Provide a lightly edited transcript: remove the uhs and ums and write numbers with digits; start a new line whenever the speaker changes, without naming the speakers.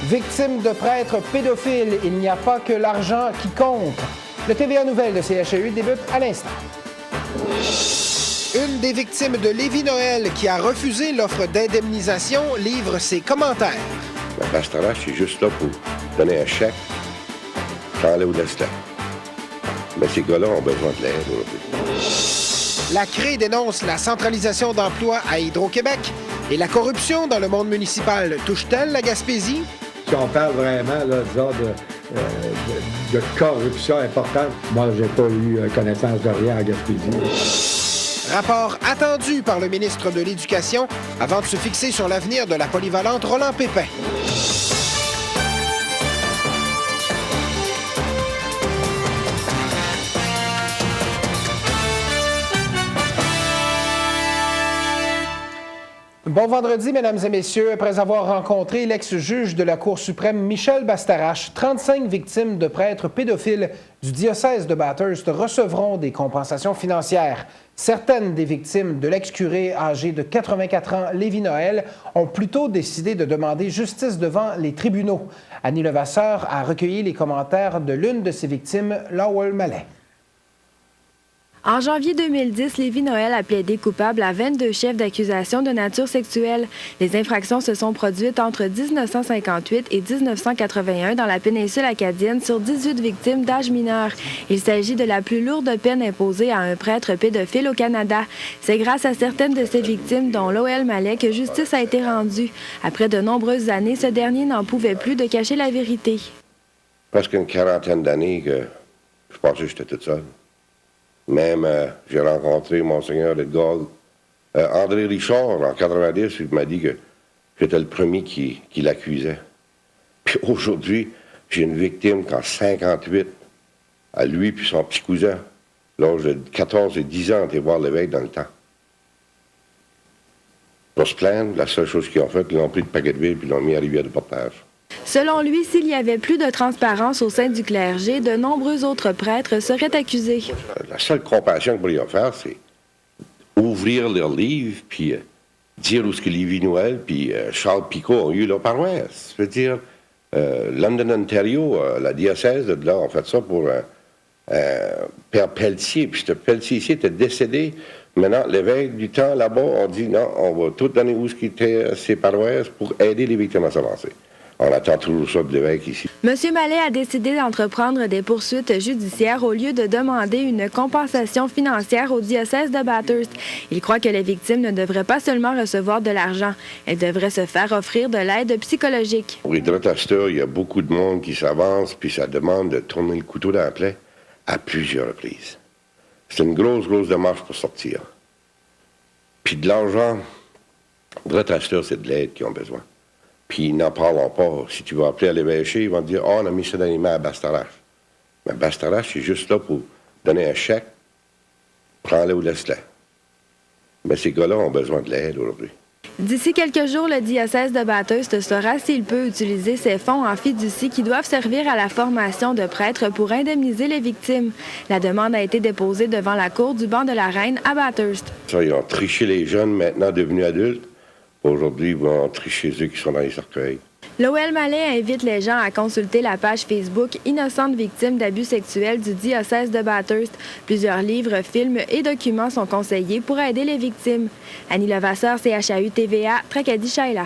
Victime de prêtres pédophiles, il n'y a pas que l'argent qui compte. Le TVA Nouvelle de CHU débute à l'instant. Une des victimes de Lévis-Noël qui a refusé l'offre d'indemnisation livre ses commentaires.
La Bastarache est juste là pour donner un chèque, prends-le ou laisse-le. Mais ces gars-là ont besoin de l'aide aujourd'hui.
La CRE dénonce la centralisation d'emplois à Hydro-Québec et la corruption dans le monde municipal. Touche-t-elle la Gaspésie?
Si on parle vraiment là, de corruption importante, moi, j'ai pas eu connaissance de rien à Gaspésie.
Rapport attendu par le ministre de l'Éducation avant de se fixer sur l'avenir de la polyvalente Roland Pépin. Bon vendredi, mesdames et messieurs. Après avoir rencontré l'ex-juge de la Cour suprême Michel Bastarache, 35 victimes de prêtres pédophiles du diocèse de Bathurst recevront des compensations financières. Certaines des victimes de l'ex-curé âgé de 84 ans, Lévis-Noël, ont plutôt décidé de demander justice devant les tribunaux. Annie Levasseur a recueilli les commentaires de l'une de ces victimes, Lowell Mallet.
En janvier 2010, Lévis-Noël a plaidé coupable à 22 chefs d'accusation de nature sexuelle. Les infractions se sont produites entre 1958 et 1981 dans la péninsule acadienne sur 18 victimes d'âge mineur. Il s'agit de la plus lourde peine imposée à un prêtre pédophile au Canada. C'est grâce à certaines de ces victimes, dont Lowell Mallet, que justice a été rendue. Après de nombreuses années, ce dernier n'en pouvait plus de cacher la vérité.
Presque une quarantaine d'années que je pensais que j'étais toute seule. Même, j'ai rencontré Monseigneur Edgar André Richard en 90, il m'a dit que j'étais le premier qui l'accusait. Puis aujourd'hui, j'ai une victime qui a 58, à lui puis son petit cousin, l'âge de 14 et 10 ans, était voir l'évêque dans le temps. Pour se plaindre, la seule chose qu'ils ont fait, ils l'ont pris de Paquetteville puis ils l'ont mis à Rivière-du-Portage.
Selon lui, s'il y avait plus de transparence au sein du clergé, de nombreux autres prêtres seraient accusés.
La seule compassion qu'on pourrait faire, c'est ouvrir leurs livres, puis dire où ce que Lévis-Noël, puis Charles Picot ont eu leur paroisse. Je veux dire, London, Ontario, la diocèse de là, ont fait ça pour Père Pelletier, puis ce Pelletier ici était décédé. Maintenant, l'évêque du temps là-bas, on dit non, on va tout donner où ce qui était ses paroisses pour aider les victimes à s'avancer. On attend toujours ça de l'évêque ici.
M. Mallet a décidé d'entreprendre des poursuites judiciaires au lieu de demander une compensation financière au diocèse de Bathurst. Il croit que les victimes ne devraient pas seulement recevoir de l'argent. Elles devraient se faire offrir de l'aide psychologique.
Pour les droitasteurs, il y a beaucoup de monde qui s'avance, puis ça demande de tourner le couteau dans la plaie à plusieurs reprises. C'est une grosse démarche pour sortir. Puis de l'argent, les droitasteurs, c'est de l'aide qu'ils ont besoin. Puis ils n'en parleront pas. Si tu vas appeler à l'évêché, ils vont te dire « Ah, on a mis ça dans les mains à Bastarache. » Mais Bastarache, c'est juste là pour donner un chèque, prends-le ou laisse-le. Mais ces gars-là ont besoin de l'aide aujourd'hui.
D'ici quelques jours, le diocèse de Bathurst saura s'il peut utiliser ces fonds en fiducie qui doivent servir à la formation de prêtres pour indemniser les victimes. La demande a été déposée devant la cour du banc de la Reine à Bathurst.
Ça, ils ont triché les jeunes maintenant devenus adultes. Aujourd'hui, ils vont tricher ceux qui sont dans les cercueils.
Lowell Mallet invite les gens à consulter la page Facebook « Innocentes victimes d'abus sexuels du diocèse de Bathurst ». Plusieurs livres, films et documents sont conseillés pour aider les victimes. Annie Levasseur, CHU TVA, Tracadie-Shaila.